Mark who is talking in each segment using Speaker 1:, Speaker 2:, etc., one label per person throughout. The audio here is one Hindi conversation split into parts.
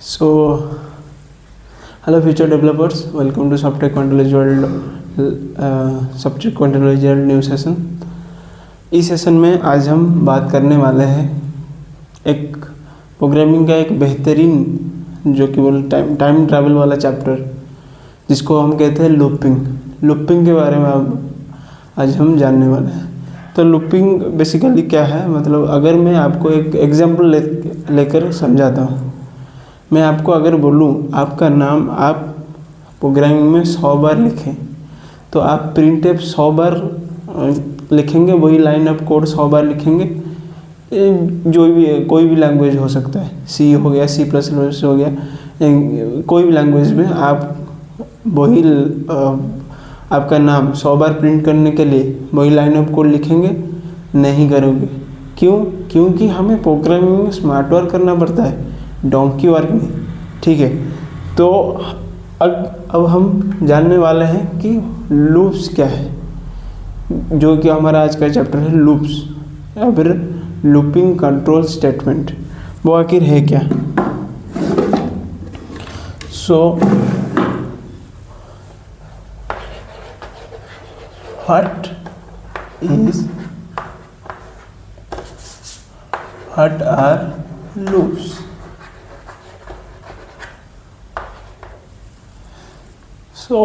Speaker 1: So, hello future developers, welcome to Software Quantology World, Software Quantology World new session. इस सेशन में आज हम बात करने वाले हैं एक प्रोग्रामिंग का एक बेहतरीन जो कि बोल टाइम ट्रैवल वाला चैप्टर जिसको हम कहते हैं लूपिंग के बारे में आज हम जानने वाले हैं। तो लूपिंग बेसिकली क्या है, मतलब अगर मैं आपको एक एग्जांपल लेकर समझाता हूँ। मैं आपको अगर बोलूँ आपका नाम आप प्रोग्रामिंग में 100 बार लिखें तो आप प्रिंटफ 100 बार लिखेंगे, वही लाइन ऑफ कोड 100 बार लिखेंगे। जो भी कोई भी लैंग्वेज हो सकता है, सी हो गया, C++ हो गया, कोई भी लैंग्वेज में आप वही आपका नाम 100 बार प्रिंट करने के लिए वही लाइन ऑफ कोड लिखेंगे? नहीं करोगे। क्यों? क्योंकि हमें प्रोग्रामिंग में स्मार्ट वर्क करना पड़ता है, डोंकी वर्क नहीं। ठीक है, तो अब हम जानने वाले हैं कि लूप्स क्या है, जो कि हमारा आज का चैप्टर है लूप्स या फिर लूपिंग कंट्रोल स्टेटमेंट। वो आखिर है क्या? सो what are loops? So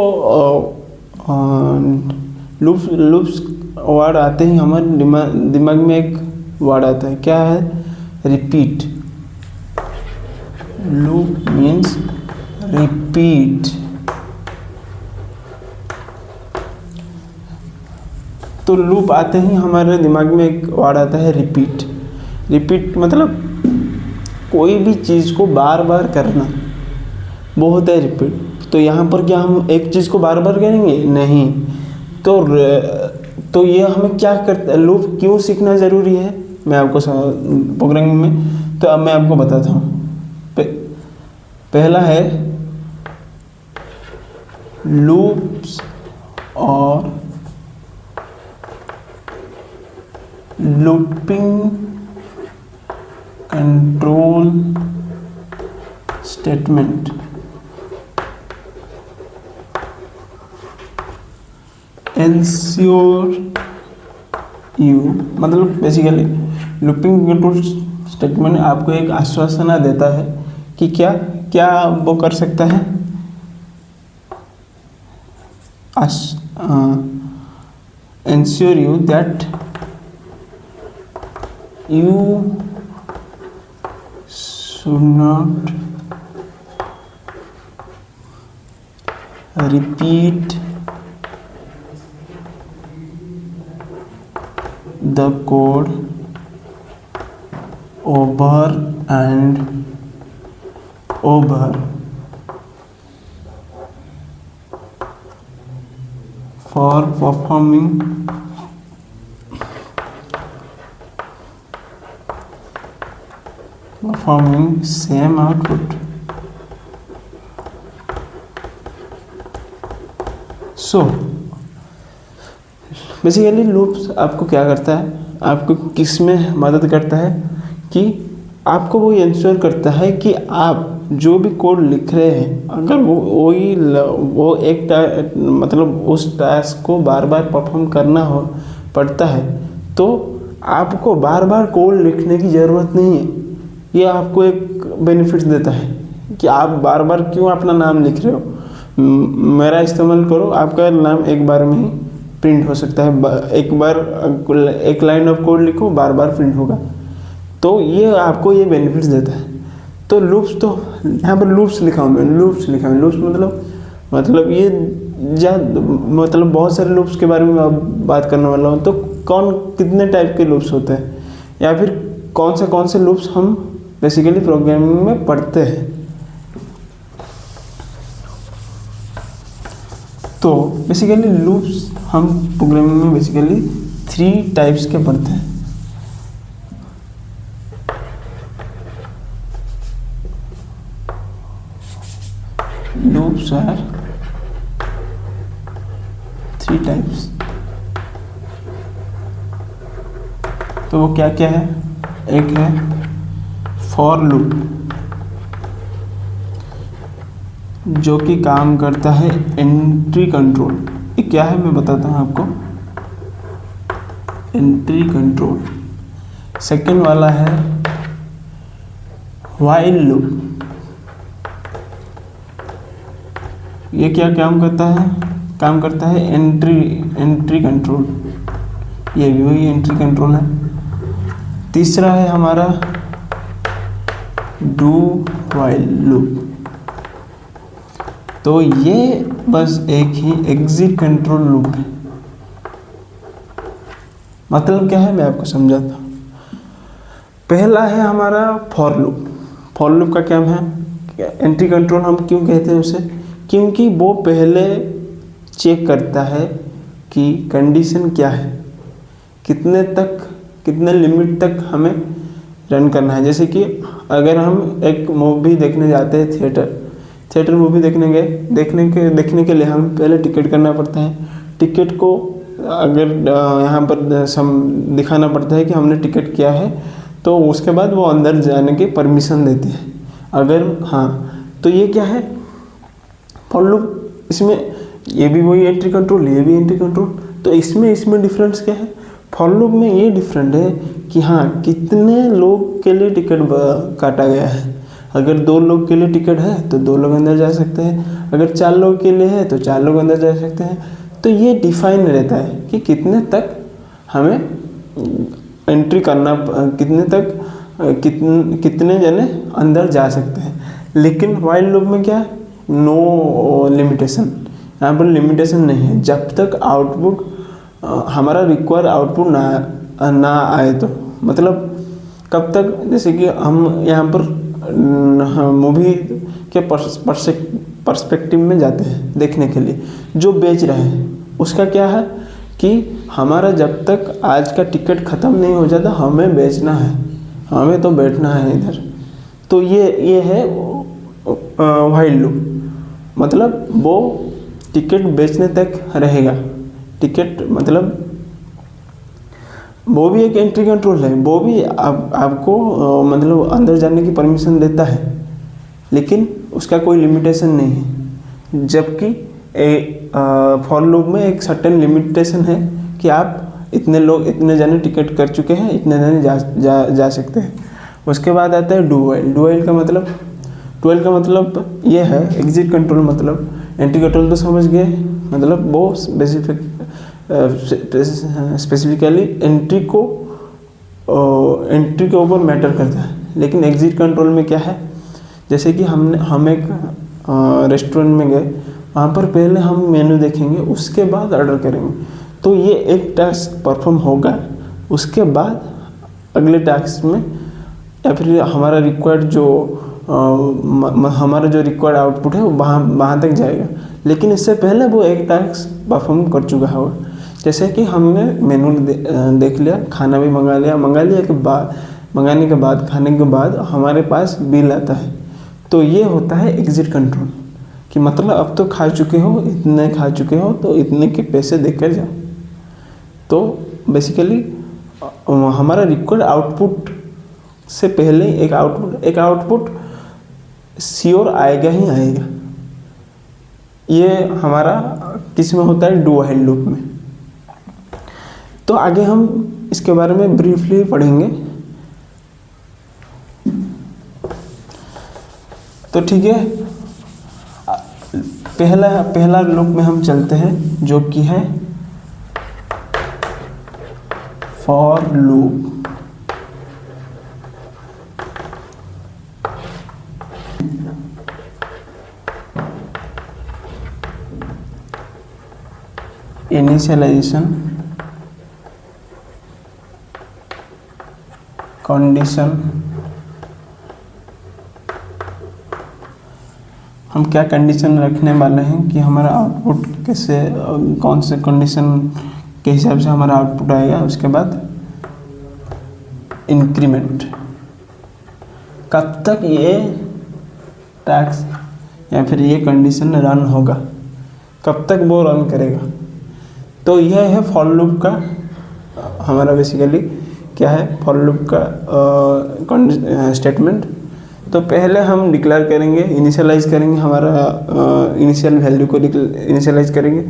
Speaker 1: loops word आते ही हमारे दिमाग में एक वर्ड आता है, क्या है? रिपीट। Loop means repeat. तो लूप आते ही हमारे दिमाग में एक वर्ड आता है रिपीट मतलब कोई भी चीज़ को बार बार करना, वो होता है रिपीट। तो यहाँ पर क्या हम एक चीज़ को बार बार करेंगे? नहीं। तो ये हमें क्या करता है, लूप क्यों सीखना ज़रूरी है, मैं आपको प्रोग्रामिंग में तो अब मैं आपको बताता हूँ। पहला है लूप्स और looping control statement. Ensure you मतलब बेसिकली लूपिंग कंट्रोल स्टेटमेंट आपको एक आश्वासन देता है कि क्या क्या वो कर सकता है। Ensure you that you should not repeat the code over and over for performing same output. So basically loops आपको क्या करता है, आपको किस में मदद करता है कि आपको वो इंश्योर करता है कि आप जो भी कोड लिख रहे हैं, अगर वो एक मतलब उस टास्क को बार बार परफॉर्म करना पड़ता है तो आपको बार बार कोड लिखने की ज़रूरत नहीं है। ये आपको एक बेनिफिट देता है कि आप बार बार क्यों अपना नाम लिख रहे हो, मेरा इस्तेमाल करो, आपका नाम एक बार में ही प्रिंट हो सकता है। एक बार एक लाइन ऑफ कोड लिखो, बार बार प्रिंट होगा। तो ये आपको ये बेनिफिट्स देता है। तो लूप्स, तो यहाँ पर लूप्स लिखा हूँ मैं, लूप्स मतलब ये मतलब बहुत सारे लूप्स के बारे में अब बात करने वाला हूँ। तो कितने टाइप के लूप्स होते हैं या फिर कौन से लूप्स हम बेसिकली प्रोग्रामिंग में पढ़ते हैं। तो बेसिकली लूप्स हम प्रोग्रामिंग में बेसिकली 3 टाइप्स के पढ़ते हैं। Loops are 3 types. तो वो क्या क्या है? एक है फॉर लूप, जो कि काम करता है एंट्री कंट्रोल। ये क्या है मैं बताता हूँ आपको। Entry control. सेकंड वाला है व्हाइल लूप। ये क्या काम करता है? काम करता है एंट्री कंट्रोल। ये भी वही एंट्री कंट्रोल है। तीसरा है हमारा डू व्हाइल लूप। तो ये बस एक ही एग्जिट कंट्रोल लूप है। मतलब क्या है मैं आपको समझाता हूँ। पहला है हमारा फॉर लूप। फॉर लूप का क्या है? एंट्री कंट्रोल हम क्यों कहते हैं उसे? क्योंकि वो पहले चेक करता है कि कंडीशन क्या है, कितने लिमिट तक हमें रन करना है। जैसे कि अगर हम एक मूवी देखने जाते हैं, थिएटर मूवी देखने गए, देखने के लिए हमें पहले टिकट करना पड़ता है। टिकट को अगर यहाँ पर दिखाना पड़ता है कि हमने टिकट किया है, तो उसके बाद वो अंदर जाने की परमिशन देती है। अगर तो ये क्या है? For loop. इसमें ये भी वही एंट्री कंट्रोल, ये भी एंट्री कंट्रोल। तो इसमें डिफरेंस क्या है? फॉर लूप में ये डिफरेंट है कि कितने लोग के लिए टिकट काटा गया है। अगर 2 लोग के लिए टिकट है तो 2 लोग अंदर जा सकते हैं, अगर 4 लोग के लिए है तो 4 लोग अंदर जा सकते हैं। तो ये डिफाइन रहता है कि कितने तक हमें एंट्री करना, कितने जने अंदर जा सकते हैं। लेकिन व्हाइल लूप में क्या है? No limitation. यहाँ पर लिमिटेशन नहीं है जब तक आउटपुट हमारा रिक्वायर आउटपुट ना आए। तो मतलब कब तक? जैसे कि हम यहाँ पर मूवी के पर्सपेक्टिव में जाते हैं देखने के लिए, जो बेच रहे हैं उसका क्या है कि हमारा जब तक आज का टिकट ख़त्म नहीं हो जाता हमें बेचना है, हमें तो बैठना है इधर। तो ये है व्हाइल लूप। मतलब वो टिकट बेचने तक रहेगा। टिकट मतलब वो भी एक एंट्री कंट्रोल है, वो भी आपको मतलब अंदर जाने की परमिशन देता है, लेकिन उसका कोई लिमिटेशन नहीं है। जबकि फॉर लूप में एक सर्टेन लिमिटेशन है कि आप इतने जने टिकट कर चुके हैं, इतने जने जा सकते हैं। उसके बाद आता है डू व्हाइल। डू व्हाइल का मतलब ये है एग्जिट कंट्रोल। मतलब एंट्री कंट्रोल तो समझ गए, मतलब वो स्पेसिफिकली एंट्री के ऊपर मैटर करता है। लेकिन एग्जिट कंट्रोल में क्या है? जैसे कि हम एक रेस्टोरेंट में गए, वहाँ पर पहले हम मेनू देखेंगे, उसके बाद ऑर्डर करेंगे। तो ये एक टास्क परफॉर्म होगा, उसके बाद अगले टास्क में या फिर हमारा रिक्वायर्ड जो रिक्वायर्ड आउटपुट है वो वहाँ तक जाएगा। लेकिन इससे पहले वो एक टास्क परफॉर्म कर चुका होगा। जैसे कि हमने मेनू देख लिया, खाना भी मंगाने के बाद खाने के बाद हमारे पास बिल आता है। तो ये होता है एग्जिट कंट्रोल कि मतलब अब तो खा चुके हो, इतने खा चुके हो तो इतने के पैसे देकर जाओ। तो बेसिकली हमारा रिक्वायर्ड आउटपुट से पहले एक आउटपुट श्योर आएगा ही आएगा। ये हमारा किस में होता है? डू व्हाइल लूप में। तो आगे हम इसके बारे में ब्रीफली पढ़ेंगे। तो ठीक है, पहला लूप में हम चलते हैं जो कि है फॉर लूप। Initialisation condition. हम क्या कंडीशन रखने वाले हैं कि हमारा आउटपुट कैसे, कौन से कंडीशन के हिसाब से हमारा आउटपुट आएगा। उसके बाद इंक्रीमेंट, कब तक ये टास्क या फिर ये कंडीशन रन होगा, कब तक वो रन करेगा। तो यह है फॉर लूप का हमारा बेसिकली क्या है, फॉर लूप का स्टेटमेंट। तो पहले हम डिक्लेयर करेंगे, इनिशियलाइज करेंगे, हमारा इनिशियल वैल्यू को इनिशियलाइज करेंगे।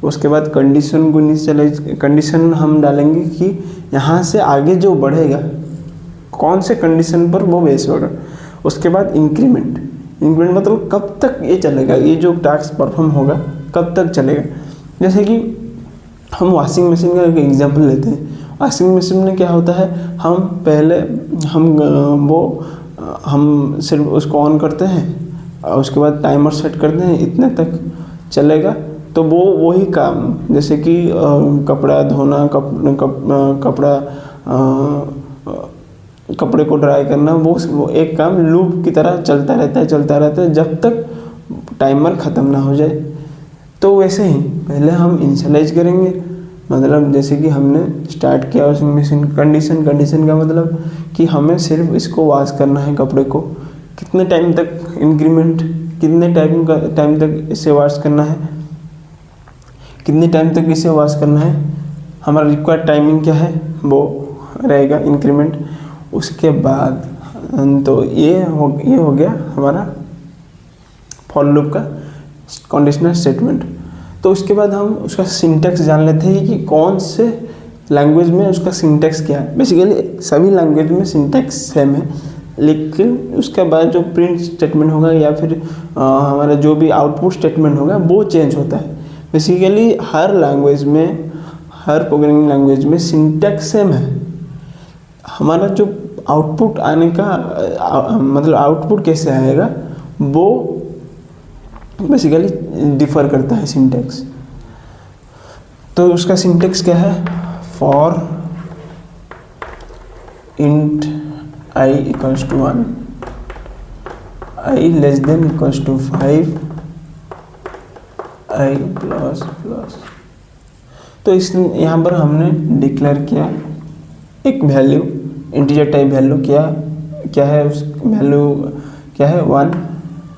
Speaker 1: उसके बाद कंडीशन हम डालेंगे कि यहाँ से आगे जो बढ़ेगा कौन से कंडीशन पर वो बेस होगा। उसके बाद इंक्रीमेंट मतलब कब तक ये चलेगा, ये जो टास्क परफॉर्म होगा कब तक चलेगा। जैसे कि हम वॉशिंग मशीन का एक एग्जांपल लेते हैं। वॉशिंग मशीन में क्या होता है, हम पहले हम सिर्फ उसको ऑन करते हैं और उसके बाद टाइमर सेट करते हैं, इतने तक चलेगा। तो वही काम, जैसे कि कपड़ा धोना, कपड़े को ड्राई करना, वो एक काम लूप की तरह चलता रहता है जब तक टाइमर ख़त्म ना हो जाए। तो वैसे ही पहले हम इनिशियलाइज करेंगे, मतलब जैसे कि हमने स्टार्ट किया वॉशिंग मशीन। कंडीशन का मतलब कि हमें सिर्फ इसको वॉश करना है, कपड़े को कितने टाइम तक, इंक्रीमेंट कितने टाइम तक इसे वॉश करना है, कितने टाइम तक इसे वॉश करना है, हमारा रिक्वायर्ड टाइमिंग क्या है वो रहेगा इंक्रीमेंट। उसके बाद तो ये हो गया हमारा फॉर लूप का कंडीशनल स्टेटमेंट। तो उसके बाद हम उसका सिंटैक्स जान लेते हैं कि कौन से लैंग्वेज में उसका सिंटैक्स क्या है। बेसिकली सभी लैंग्वेज में सिंटैक्स सेम है, लेकिन उसके बाद जो प्रिंट स्टेटमेंट होगा या फिर हमारा जो भी आउटपुट स्टेटमेंट होगा वो चेंज होता है। बेसिकली हर लैंग्वेज में, हर प्रोग्रामिंग लैंग्वेज में सिंटैक्स सेम है। हमारा जो आउटपुट आने का मतलब आउटपुट कैसे आएगा वो बेसिकली डिफ़र करता है सिंटैक्स। तो उसका सिंटैक्स क्या है, for int i equals to 1, i less than equals to 5, i plus. तो इस यहाँ पर हमने डिक्लेयर किया एक वैल्यू, इंटीजर टाइप वैल्यू क्या है, उस वैल्यू क्या है 1।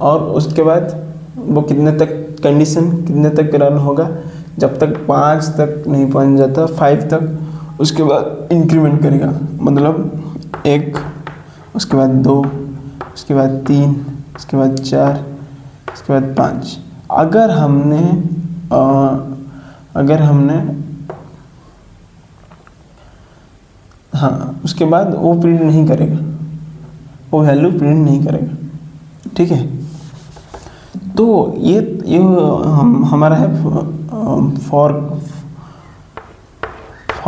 Speaker 1: और उसके बाद वो कितने तक, कंडीशन कितने तक रन होगा, जब तक 5 तक नहीं पहुंच जाता, 5 तक। उसके बाद इंक्रीमेंट करेगा, मतलब 1, उसके बाद 2, उसके बाद 3, उसके बाद 4, उसके बाद 5। अगर हमने हाँ, उसके बाद वो प्रिंट नहीं करेगा, वो वैल्यू प्रिंट नहीं करेगा, ठीक है। तो ये हमारा है फॉर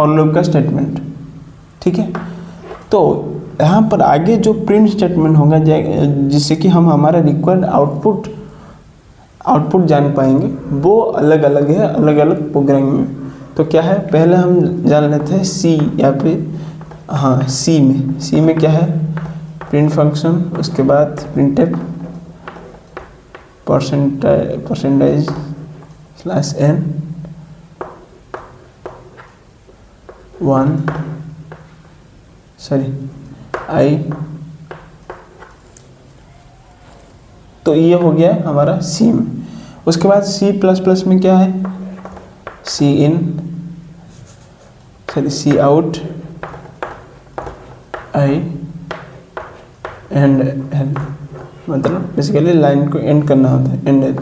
Speaker 1: लूप का स्टेटमेंट, ठीक है। तो यहाँ पर आगे जो प्रिंट स्टेटमेंट होगा जिससे कि हम हमारा रिक्वायर्ड आउटपुट जान पाएंगे, वो अलग अलग है, अलग अलग प्रोग्रामिंग में। तो क्या है, पहले हम जान लेते हैं सी या फिर सी में क्या है, प्रिंट फंक्शन, उसके बाद printf percentage slash n 1 i। तो ये हो गया हमारा सी में। उसके बाद सी प्लस प्लस में क्या है, सी आउट i एंड l, मतलब बेसिकली लाइन को एंड करना होता है, एंड l।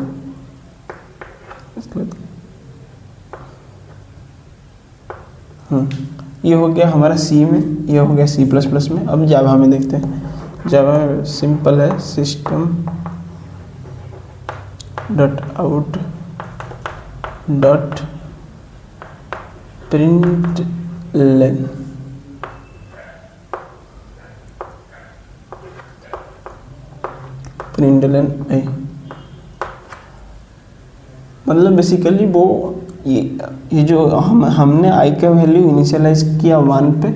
Speaker 1: ये हो गया हमारा सी में, ये हो गया सी प्लस प्लस में। अब जावा में देखते हैं। जावा में सिंपल है, system dot out dot println. I, मतलब बेसिकली वो ये जो हमने आई का वैल्यू इनिशियलाइज किया 1 पे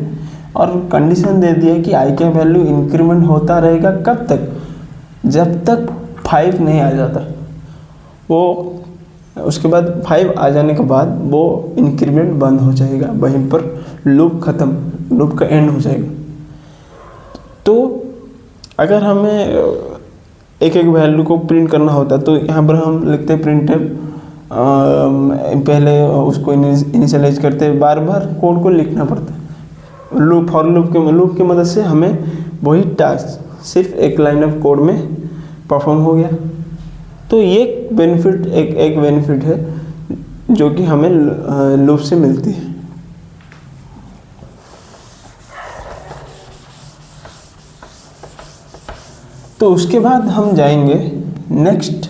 Speaker 1: और कंडीशन दे दिया कि आई का वैल्यू इंक्रीमेंट होता रहेगा कब तक, जब तक 5 नहीं आ जाता। वो उसके बाद 5 आ जाने के बाद वो इंक्रीमेंट बंद हो जाएगा, वहीं पर लूप ख़त्म, लूप का एंड हो जाएगा। तो अगर हमें एक एक वैल्यू को प्रिंट करना होता है तो यहाँ पर हम लिखते हैं प्रिंटफ, पहले उसको इनिशियलाइज करते हैं, बार बार कोड को लिखना पड़ता है। फॉर लूप की मदद से हमें वही टास्क सिर्फ एक लाइन ऑफ कोड में परफॉर्म हो गया। तो ये बेनिफिट एक बेनिफिट है जो कि हमें लूप से मिलती है। तो उसके बाद हम जाएंगे नेक्स्ट,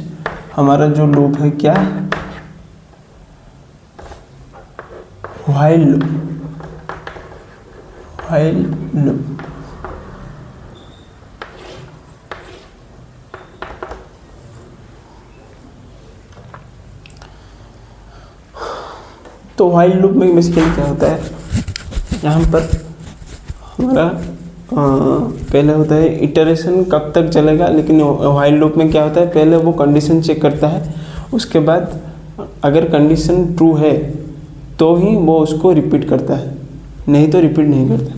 Speaker 1: हमारा जो लूप है क्या, व्हाइल लूप। व्हाइल लूप तो व्हाइल लूप में बेसिकली क्या होता है, यहाँ पर हमारा पहले होता है इटरेशन कब तक चलेगा, लेकिन व्हाइल लूप में क्या होता है, पहले वो कंडीशन चेक करता है, उसके बाद अगर कंडीशन ट्रू है तो ही वो उसको रिपीट करता है, नहीं तो रिपीट नहीं करता।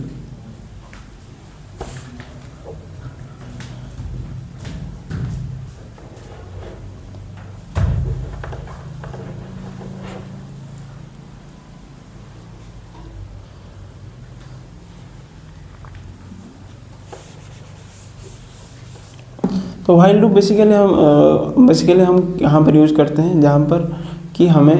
Speaker 1: तो व्हाइल लूप बेसिकली हम यहाँ पर यूज़ करते हैं जहाँ पर कि हमें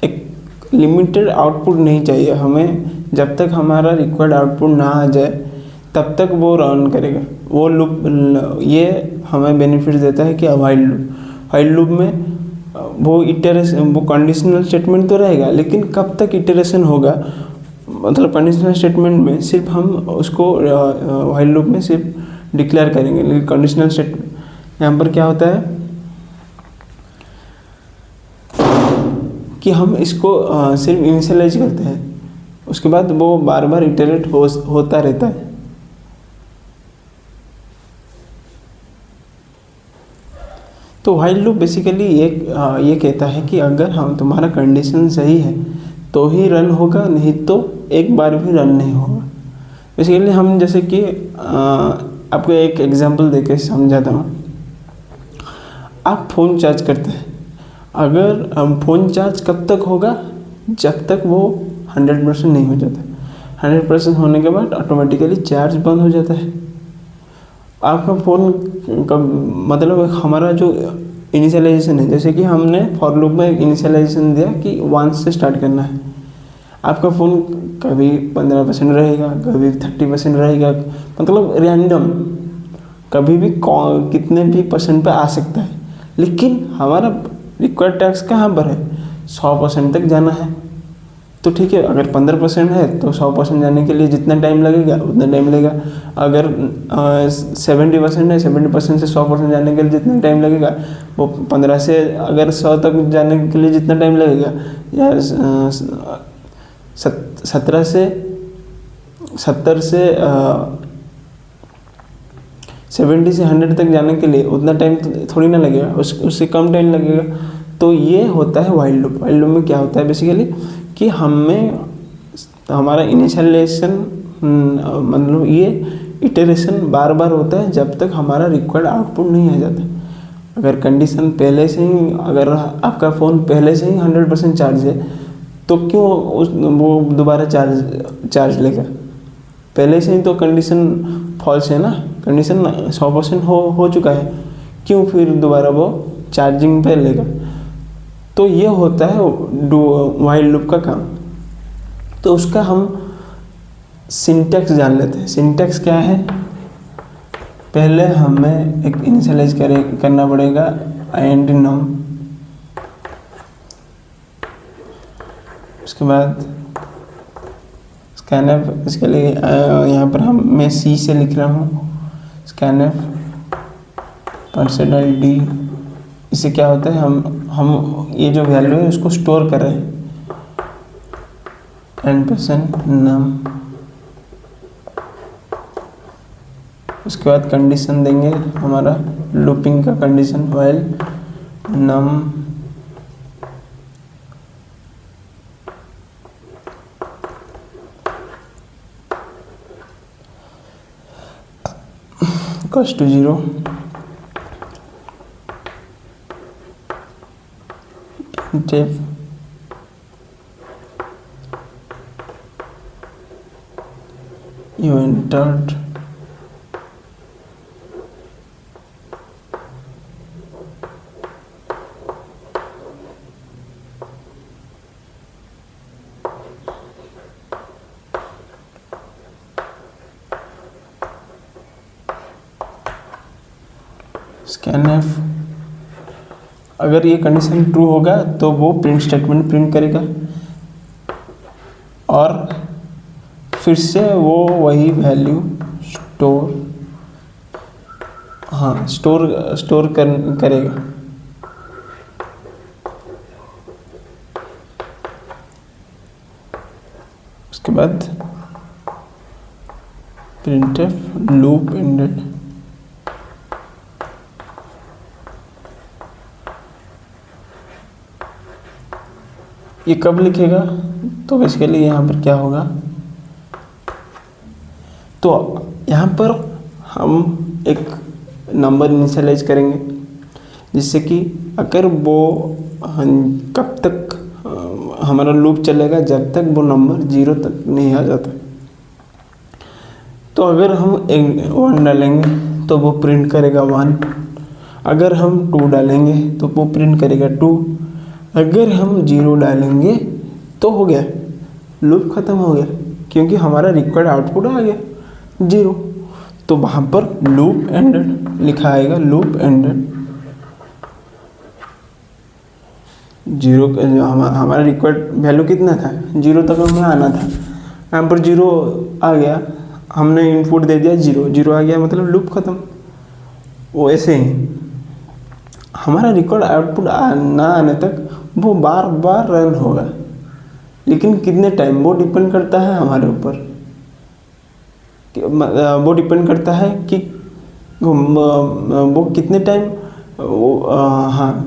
Speaker 1: एक लिमिटेड आउटपुट नहीं चाहिए, हमें जब तक हमारा रिक्वायर्ड आउटपुट ना आ जाए तब तक वो रन करेगा वो लूप। ये हमें बेनिफिट देता है कि व्हाइल लूप में वो कंडीशनल स्टेटमेंट तो रहेगा, लेकिन कब तक इटरेशन होगा, मतलब कंडीशनल स्टेटमेंट में सिर्फ हम उसको व्हाइल लूप में सिर्फ डिक्लेयर करेंगे, लेकिन कंडीशनल स्टेटमेंट यहाँ पर क्या होता है कि हम इसको सिर्फ इनिशियलाइज करते हैं, उसके बाद वो बार बार इटरेट होता रहता है। तो व्हाइल लूप बेसिकली ये कहता है कि अगर हम तुम्हारा कंडीशन सही है तो ही रन होगा, नहीं तो एक बार भी रन नहीं होगा। बेसिकली हम जैसे कि आपको एक एग्जांपल देके समझाता हूँ। आप फ़ोन चार्ज करते हैं, अगर फ़ोन चार्ज कब तक होगा, जब तक वो 100% नहीं हो जाता। 100% होने के बाद ऑटोमेटिकली चार्ज बंद हो जाता है। आपका फ़ोन कब, मतलब हमारा जो इनिशियलाइजेशन है, जैसे कि हमने फॉर लूप में इनिशियलाइजेशन दिया कि 1 से स्टार्ट करना है, आपका फ़ोन कभी 15% रहेगा, कभी 30% रहेगा, मतलब रैंडम कभी भी कितने भी % पे आ सकता है। लेकिन हमारा रिक्वायर्ड टैक्स कहाँ पर है, 100% तक जाना है। तो ठीक है, अगर 15% है तो 100% जाने के लिए जितना टाइम लगेगा उतना टाइम लगेगा। अगर 70% है, 70% से 100% जाने के लिए जितना टाइम लगेगा वो 15 से अगर 100 तक जाने के लिए जितना टाइम लगेगा, या 70 से 70 से 70 से 100 तक जाने के लिए उतना टाइम थोड़ी ना लगेगा, उससे कम टाइम लगेगा। तो ये होता है व्हाइल लूप। व्हाइल लूप में क्या होता है बेसिकली कि हमें हमारा इनिशियलाइजेशन, मतलब ये इटरेशन बार बार होता है जब तक हमारा रिक्वायर्ड आउटपुट नहीं आ जाता। अगर कंडीशन पहले से ही, अगर आपका फ़ोन पहले से ही 100% चार्ज है तो क्यों वो दोबारा चार्ज लेगा, पहले से ही तो कंडीशन फॉल्स है ना, कंडीशन 100% हो चुका है, क्यों फिर दोबारा वो चार्जिंग पे लेगा। तो ये होता है व्हाइल लूप का काम। तो उसका हम सिंटैक्स जान लेते हैं। सिंटैक्स क्या है, पहले हमें एक इनिशियलाइज करना पड़ेगा int num, उसके बाद scanf। इसके लिए यहाँ पर मैं C से लिख रहा हूँ, scanf %d। इससे क्या होता है, हम ये जो वैल्यू है उसको स्टोर कर रहे हैं, %num। उसके बाद कंडीशन देंगे हमारा लूपिंग का condition, while num equals to 0, printf you entered scan f, अगर ये कंडीशन ट्रू होगा तो वो प्रिंट स्टेटमेंट प्रिंट करेगा और फिर से वो वही वैल्यू स्टोर करेगा। उसके बाद printf लूप एंडेड, ये कब लिखेगा? तो बेसिकली यहाँ पर क्या होगा, तो यहाँ पर हम एक नंबर इनिशियलाइज करेंगे जिससे कि अगर वो कब तक हमारा लूप चलेगा जब तक वो नंबर 0 तक नहीं आ जाता। तो अगर हम 1 डालेंगे तो वो प्रिंट करेगा 1, अगर हम 2 डालेंगे तो वो प्रिंट करेगा 2, अगर हम 0 डालेंगे तो हो गया, लूप ख़त्म हो गया, क्योंकि हमारा रिक्वायर्ड आउटपुट आ गया 0। तो वहाँ पर लूप एंडेड लिखा आएगा, लूप एंडेड 0। हमारा रिक्वायर्ड वैल्यू कितना था? 0 तक हमें आना था, यहाँ पर 0 आ गया, हमने इनपुट दे दिया 0 आ गया, मतलब लूप ख़त्म। वो ऐसे ही हमारा रिकॉर्ड आउटपुट ना आने तक वो बार बार रन होगा, लेकिन कितने टाइम वो डिपेंड करता है हमारे ऊपर। वो डिपेंड करता है कि वो कितने टाइम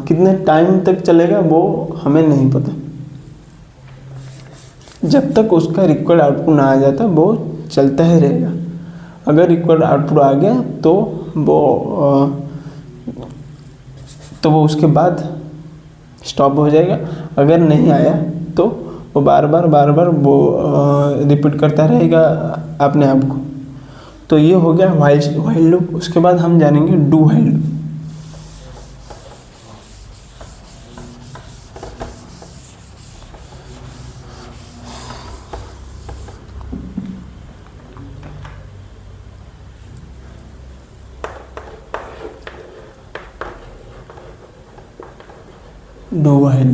Speaker 1: कितने टाइम तक चलेगा वो हमें नहीं पता। जब तक उसका रिक्वायर्ड आउटपुट ना आ जाता वो चलता ही रहेगा। अगर रिक्वायर्ड आउटपुट आ गया तो वो उसके बाद स्टॉप हो जाएगा, अगर नहीं आया तो वो बार बार वो रिपीट करता रहेगा अपने आप को। तो ये हो गया व्हाइल लूप। उसके बाद हम जानेंगे do while loop. Do while,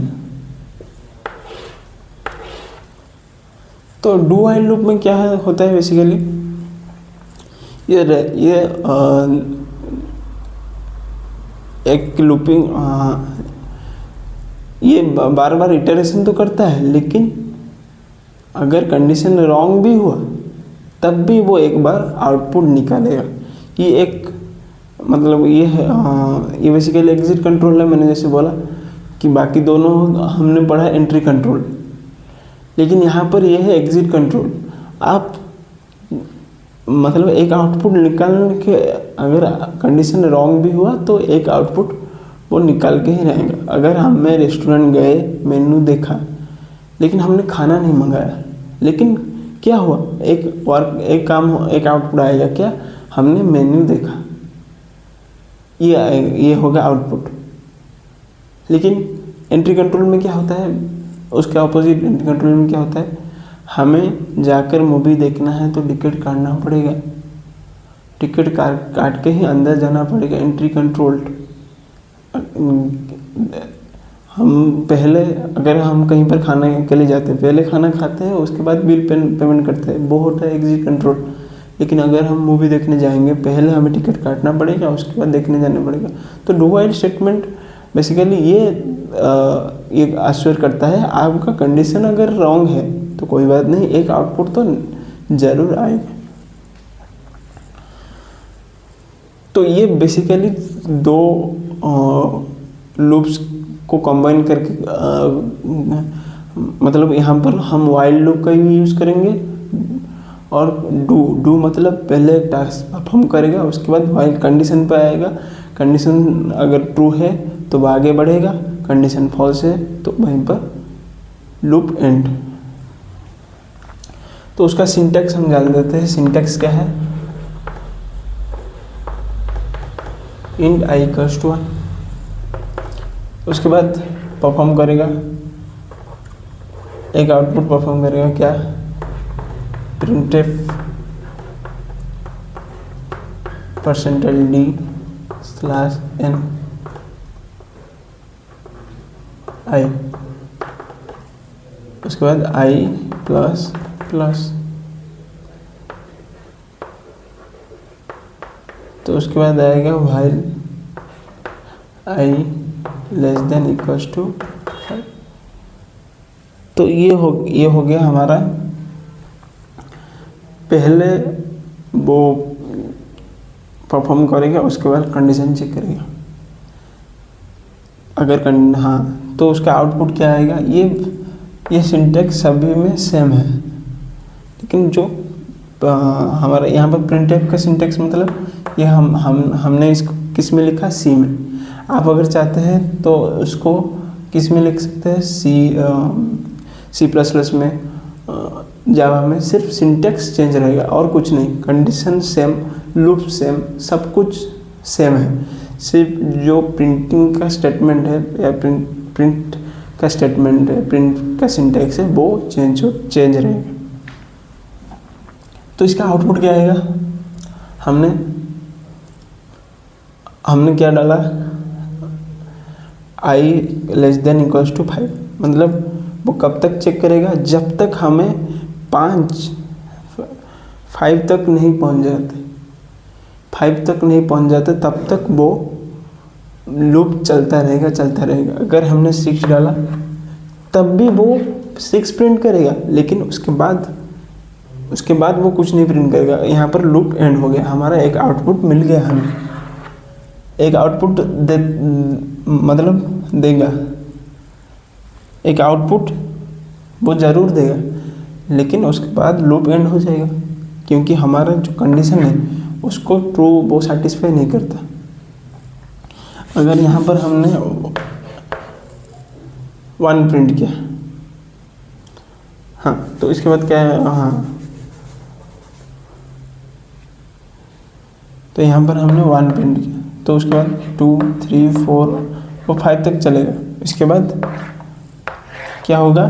Speaker 1: तो डू व्हाइल लूप में क्या होता है बेसिकली, ये एक लूपिंग, ये बार बार इटरेशन तो करता है, लेकिन अगर कंडीशन रॉन्ग भी हुआ तब भी वो एक बार आउटपुट निकालेगा। ये एक मतलब ये है, ये बेसिकली एग्जिट कंट्रोल है। मैंने जैसे बोला कि बाकी दोनों हमने पढ़ा एंट्री कंट्रोल, लेकिन यहाँ पर यह है एग्जिट कंट्रोल। आप मतलब एक आउटपुट निकालने के, अगर कंडीशन रॉन्ग भी हुआ तो एक आउटपुट वो निकाल के ही रहेगा। अगर हमें रेस्टोरेंट गए, मेन्यू देखा, लेकिन हमने खाना नहीं मंगाया, लेकिन क्या हुआ, एक आउटपुट आएगा, क्या, हमने मेन्यू देखा, ये होगा आउटपुट। लेकिन एंट्री कंट्रोल में क्या होता है, उसके ऑपोजिट एंट्री कंट्रोल में क्या होता है, हमें जाकर मूवी देखना है तो टिकट काटना पड़ेगा, टिकट काट के ही अंदर जाना पड़ेगा। एंट्री कंट्रोल हम पहले, अगर हम कहीं पर खाने के लिए जाते हैं, पहले खाना खाते हैं, उसके बाद बिल पेमेंट करते हैं, वो होता है एग्जिट कंट्रोल। लेकिन अगर हम मूवी देखने जाएंगे, पहले हमें टिकट काटना पड़ेगा, उसके बाद देखने जाना पड़ेगा। तो डू व्हाइल स्टेटमेंट बेसिकली ये आश्योर करता है, आपका कंडीशन अगर रॉन्ग है तो कोई बात नहीं, एक आउटपुट तो जरूर आएगा। तो ये बेसिकली दो लूप्स को कंबाइन करके मतलब यहाँ पर हम व्हाइल लूप का ही यूज़ करेंगे, और डू मतलब पहले टास्क परफॉर्म करेगा, उसके बाद व्हाइल कंडीशन पे आएगा। कंडीशन अगर ट्रू है तो वो आगे बढ़ेगा, कंडीशन फॉल्स है तो वहीं पर लूप एंड। तो उसका सिंटैक्स हम जान देते हैं। सिंटैक्स क्या है, इंट i इक्वल्स टू 1, उसके बाद परफॉर्म करेगा, एक आउटपुट परफॉर्म करेगा, क्या, printf %d slash n i, उसके बाद आई प्लस प्लस, तो उसके बाद आएगा while i less than equals to 5। तो ये हो गया हमारा पहले वो परफॉर्म करेगा, उसके बाद कंडीशन चेक करेगा। अगर हाँ तो उसका आउटपुट क्या आएगा, ये सिंटैक्स सभी में सेम है, लेकिन जो हमारा यहाँ पर प्रिंटफ का सिंटैक्स मतलब ये हमने इसको किस में लिखा, सी में। आप अगर चाहते हैं तो उसको किस में लिख सकते हैं, सी प्लस प्लस में, जावा में। सिर्फ सिंटैक्स चेंज रहेगा और कुछ नहीं, कंडीशन सेम, लूप सेम, सब कुछ सेम है। सिर्फ जो प्रिंटिंग का स्टेटमेंट है या प्रिंट का स्टेटमेंट है, प्रिंट का सिंटैक्स है, वो चेंज रहेगा। तो इसका आउटपुट क्या आएगा, हमने क्या डाला, आई लेस देन इक्वल्स टू 5। मतलब वो कब तक चेक करेगा, जब तक हमें 5 तक नहीं पहुंच जाते, 5 तक नहीं पहुंच जाते, तब तक वो लूप चलता रहेगा। अगर हमने 6 डाला तब भी वो 6 प्रिंट करेगा, लेकिन उसके बाद वो कुछ नहीं प्रिंट करेगा। यहाँ पर लूप एंड हो गया, हमारा एक आउटपुट मिल गया, हमें एक आउटपुट देगा, एक आउटपुट वो ज़रूर देगा, लेकिन उसके बाद लूप एंड हो जाएगा, क्योंकि हमारा जो कंडीशन है उसको ट्रू वो सेटिस्फाई नहीं करता। अगर यहाँ पर हमने 1 प्रिंट किया, हाँ, तो इसके बाद क्या है, हाँ, तो यहाँ पर हमने 1 प्रिंट किया, तो उसके बाद 2 3 4 वो 5 तक चलेगा। इसके बाद क्या होगा,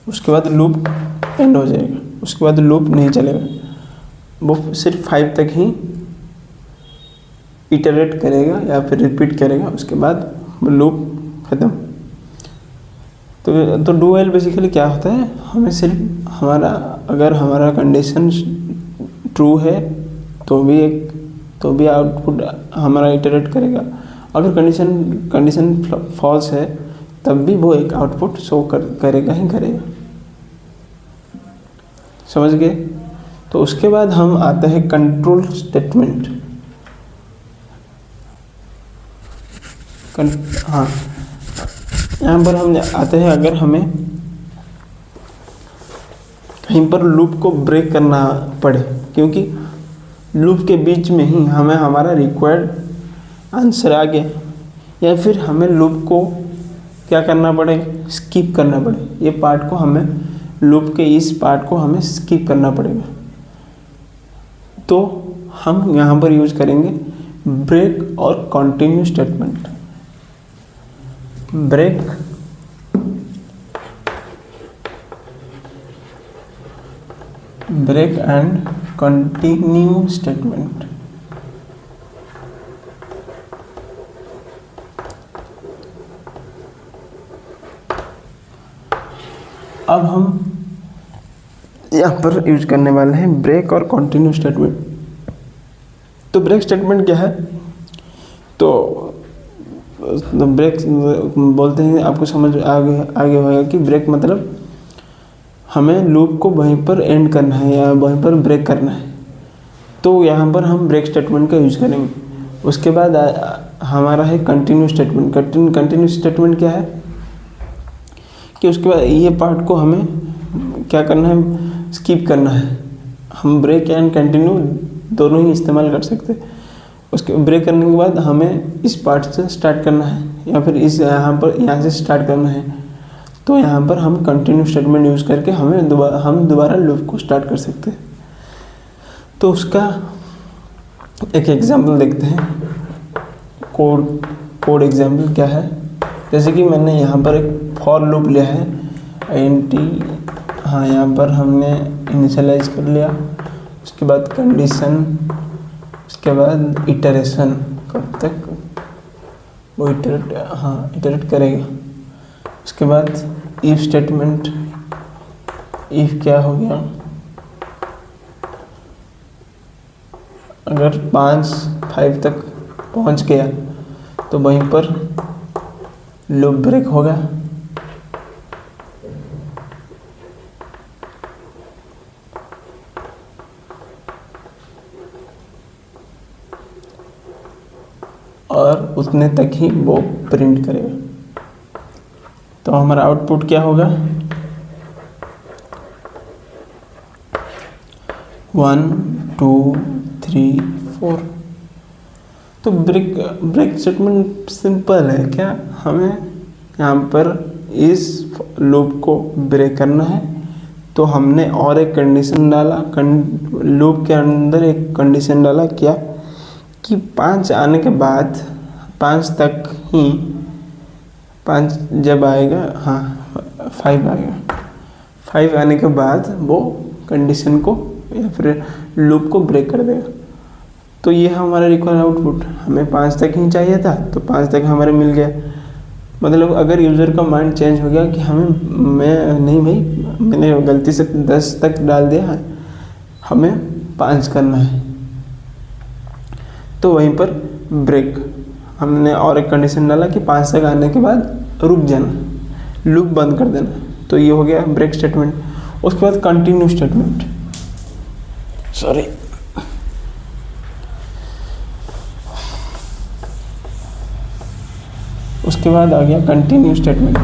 Speaker 1: उसके बाद लूप एंड हो जाएगा, उसके बाद लूप नहीं चलेगा, वो सिर्फ 5 तक ही इटरेट करेगा या फिर रिपीट करेगा, उसके बाद लूप ख़त्म। तो डू व्हाइल बेसिकली क्या होता है, हमें सिर्फ अगर हमारा कंडीशन ट्रू है तो भी आउटपुट हमारा इटरेट करेगा, अगर कंडीशन फॉल्स है तब भी वो एक आउटपुट शो करेगा ही करेगा। समझ गए? तो उसके बाद हम आते हैं कंट्रोल स्टेटमेंट। हाँ, यहाँ पर हम आते हैं, अगर हमें कहीं पर लूप को ब्रेक करना पड़े, क्योंकि लूप के बीच में ही हमें हमारा रिक्वायर्ड आंसर आ गया, या फिर हमें लूप को क्या करना पड़े, स्किप करना पड़े, ये पार्ट को हमें, लूप के इस पार्ट को हमें स्किप करना पड़ेगा, तो हम यहाँ पर यूज करेंगे ब्रेक और continue statement. Break and continue statement. अब हम यहाँ पर यूज करने वाले हैं ब्रेक और कंटिन्यू स्टेटमेंट। तो ब्रेक स्टेटमेंट क्या है, तो ब्रेक बोलते हैं, आपको समझ आगे होगा कि ब्रेक मतलब हमें लूप को वहीं पर एंड करना है या वहीं पर ब्रेक करना है, तो यहाँ पर हम ब्रेक स्टेटमेंट का यूज़ करेंगे। उसके बाद हमारा है कंटिन्यू स्टेटमेंट। कंटिन्यू स्टेटमेंट क्या है कि उसके बाद ये पार्ट को हमें क्या करना है, स्किप करना है। हम ब्रेक एंड कंटिन्यू दोनों ही इस्तेमाल कर सकते हैं। उसके ब्रेक करने के बाद हमें इस पार्ट से स्टार्ट करना है या फिर यहाँ से स्टार्ट करना है, तो यहाँ पर हम कंटिन्यू स्टेटमेंट यूज़ करके हम दोबारा लूप को स्टार्ट कर सकते हैं। तो उसका एक एग्जांपल देखते हैं। कोड एग्जांपल क्या है, जैसे कि मैंने यहाँ पर एक फॉर लूप लिया है int, हाँ, यहाँ पर हमने इनिशियलाइज कर लिया। उसके बाद कंडीशन उसके बाद इटरेशन, कब तक वो इटरेट करेगा। उसके बाद इफ स्टेटमेंट, इफ क्या हो गया, अगर 5 तक पहुंच गया तो वहीं पर लूप ब्रेक होगा। और उतने तक ही वो प्रिंट करेगा। तो हमारा आउटपुट क्या होगा, 1 2 3 4। तो ब्रेक स्टेटमेंट सिंपल है क्या, हमें यहाँ पर इस लूप को ब्रेक करना है। तो हमने और एक कंडीशन डाला, लूप के अंदर एक कंडीशन डाला क्या, कि 5 आने के बाद 5 तक ही, 5 जब आएगा, 5 आएगा, 5 आने के बाद वो कंडीशन को या फिर लूप को ब्रेक कर देगा। तो ये हमारा रिक्वायर्ड आउटपुट, हमें 5 तक ही चाहिए था तो 5 तक हमारे मिल गया। मतलब अगर यूज़र का माइंड चेंज हो गया कि मैंने गलती से 10 तक डाल दिया है, हमें 5 करना है, तो वहीं पर ब्रेक हमने और एक कंडीशन डाला कि 5 तक आने के बाद रुक जाना, लूप बंद कर देना। तो ये हो गया ब्रेक स्टेटमेंट। उसके बाद कंटिन्यू स्टेटमेंट, उसके बाद आ गया कंटिन्यू स्टेटमेंट।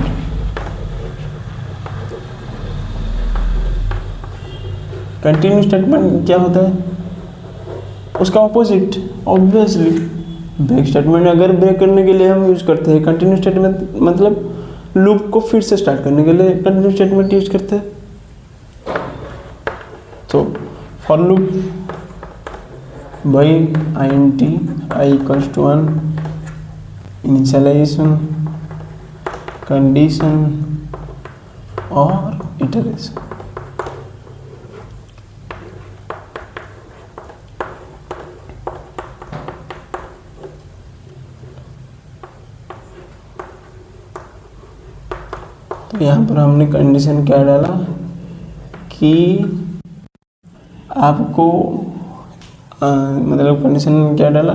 Speaker 1: कंटिन्यू स्टेटमेंट क्या होता है, उसका ऑपोजिट ऑब्वियसली। ब्रेक स्टेटमेंट अगर ब्रेक करने के लिए हम यूज करते हैं, कंटिन्यू स्टेटमेंट मतलब लूप को फिर से स्टार्ट करने के लिए कंटिन्यू स्टेटमेंट यूज करते हैं। तो for loop by int i equals to 1, initialization, condition और इटरेशन। तो यहाँ पर हमने कंडीशन क्या डाला कि आपको मतलब कंडीशन क्या डाला,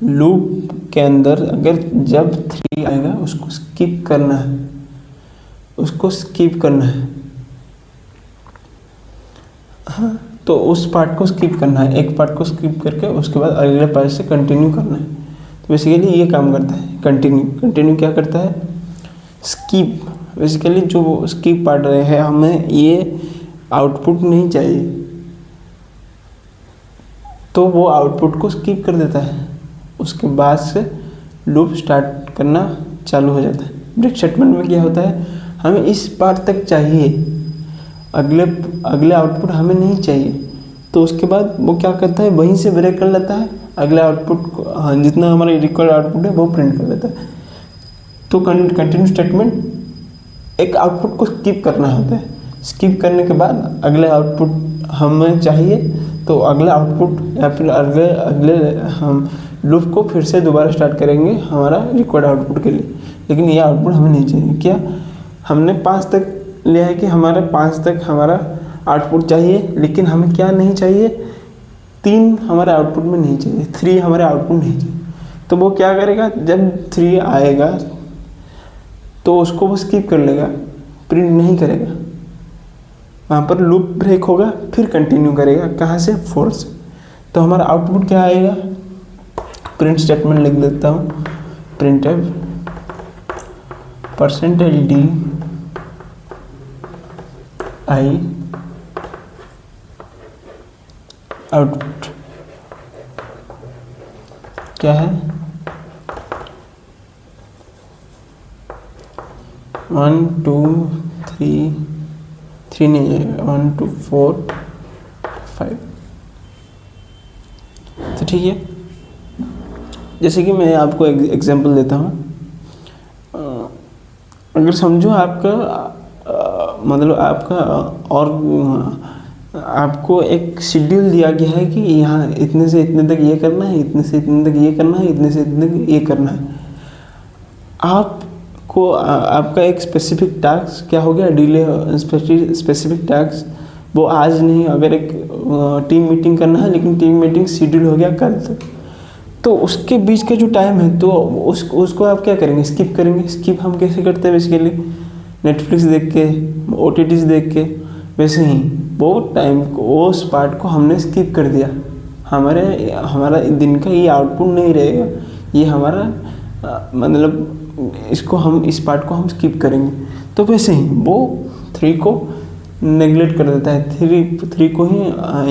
Speaker 1: लूप के अंदर अगर जब 3 आएगा उसको स्किप करना है, तो उस पार्ट को स्किप करना है, एक पार्ट को स्किप करके उसके बाद अगले पार्ट से कंटिन्यू करना है। तो बेसिकली ये काम करता है कंटिन्यू क्या करता है, स्किप। बेसिकली जो स्किप पार्ट है, हमें ये आउटपुट नहीं चाहिए तो वो आउटपुट को स्किप कर देता है, उसके बाद से लूप स्टार्ट करना चालू हो जाता है। ब्रेक स्टेटमेंट में क्या होता है, हमें इस पार्ट तक चाहिए, अगले आउटपुट हमें नहीं चाहिए, तो उसके बाद वो क्या करता है, वहीं से ब्रेक कर लेता है, अगले आउटपुट को जितना हमारा रिक्वायर्ड आउटपुट है वो प्रिंट कर लेता है। तो कंटिन्यू स्टेटमेंट एक आउटपुट को स्किप करना होता है, स्किप करने के बाद अगले आउटपुट हमें चाहिए तो अगला आउटपुट या फिर अगले हम लूप को फिर से दोबारा स्टार्ट करेंगे हमारा रिक्वायर्ड आउटपुट के लिए। लेकिन ये आउटपुट हमें नहीं चाहिए। क्या हमने 5 तक लिया है कि हमारा 5 तक हमारा आउटपुट चाहिए, लेकिन हमें क्या नहीं चाहिए, 3 हमारे आउटपुट में नहीं चाहिए, 3 हमारे आउटपुट नहीं चाहिए। तो वो क्या करेगा, जब 3 आएगा तो उसको वो स्किप कर लेगा, प्रिंट नहीं करेगा, वहाँ पर लूप ब्रेक होगा, फिर कंटिन्यू करेगा। कहाँ से, 4 से। तो हमारा आउटपुट क्या आएगा, प्रिंट स्टेटमेंट लिख देता हूँ, printf %d i आउटपुट क्या है, 1 2 3 नहीं है, 1 2 4 5। तो ठीक है, जैसे कि मैं आपको एग्जांपल देता हूँ। अगर समझो आपका मतलब आपका और आपको एक शेड्यूल दिया गया है कि यहाँ इतने से इतने तक ये करना है, इतने से इतने तक ये करना है, इतने से इतने तक ये करना है। आपको आपका एक स्पेसिफिक टास्क क्या हो गया, डिले स्पेसिफिक टास्क वो आज नहीं, अगर एक टीम मीटिंग करना है लेकिन टीम मीटिंग शेड्यूल हो गया कल तक, तो उसके बीच का जो टाइम है तो उसको आप क्या करेंगे, स्किप करेंगे। स्किप हम कैसे करते हैं बेसिकली, नेटफ्लिक्स देख के, OTTs देख के। वैसे ही वो टाइम को, उस पार्ट को हमने स्किप कर दिया, हमारा दिन का ये आउटपुट नहीं रहेगा, ये हमारा मतलब इस पार्ट को हम स्किप करेंगे। तो वैसे ही वो 3 को नेगलेक्ट कर देता है। 3 को ही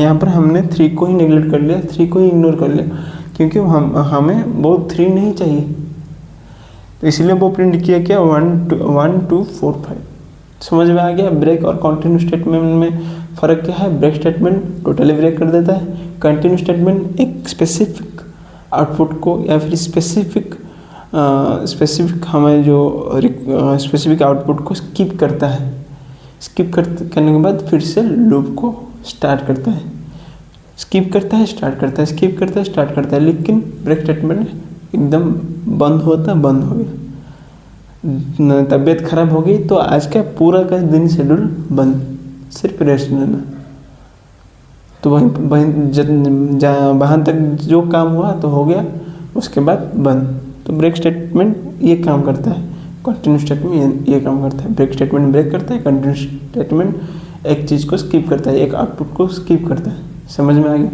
Speaker 1: यहाँ पर हमने 3 को ही नेगलेक्ट कर लिया, 3 को ही इग्नोर कर लिया, क्योंकि हमें वो 3 नहीं चाहिए। तो इसलिए वो प्रिंट किया क्या, 1 2 4 5। समझ में आ गया। ब्रेक और कंटिन्यू स्टेटमेंट में फ़र्क क्या है। ब्रेक स्टेटमेंट टोटली ब्रेक कर देता है, कंटिन्यू स्टेटमेंट एक स्पेसिफिक आउटपुट को या फिर स्पेसिफिक हमें जो स्पेसिफिक आउटपुट को स्किप करता है। स्किप करने के बाद फिर से लूप को स्टार्ट करता है, स्किप करता है, स्टार्ट करता है, स्किप करता है, स्टार्ट करता है। लेकिन ब्रेक स्टेटमेंट एकदम बंद होता, बंद हो गया, तबीयत खराब हो गई तो आज का पूरा का दिन शेड्यूल बंद, सिर्फ रेस्ट लेना। तो वहाँ तक जो काम हुआ तो हो गया, उसके बाद बंद। तो ब्रेक स्टेटमेंट ये काम करता है, कंटिन्यू स्टेटमेंट ये काम करता है। ब्रेक स्टेटमेंट ब्रेक करता है, कंटिन्यू स्टेटमेंट एक चीज़ को स्किप करता है, एक आउटपुट को स्किप करता है। समझ में आ गया।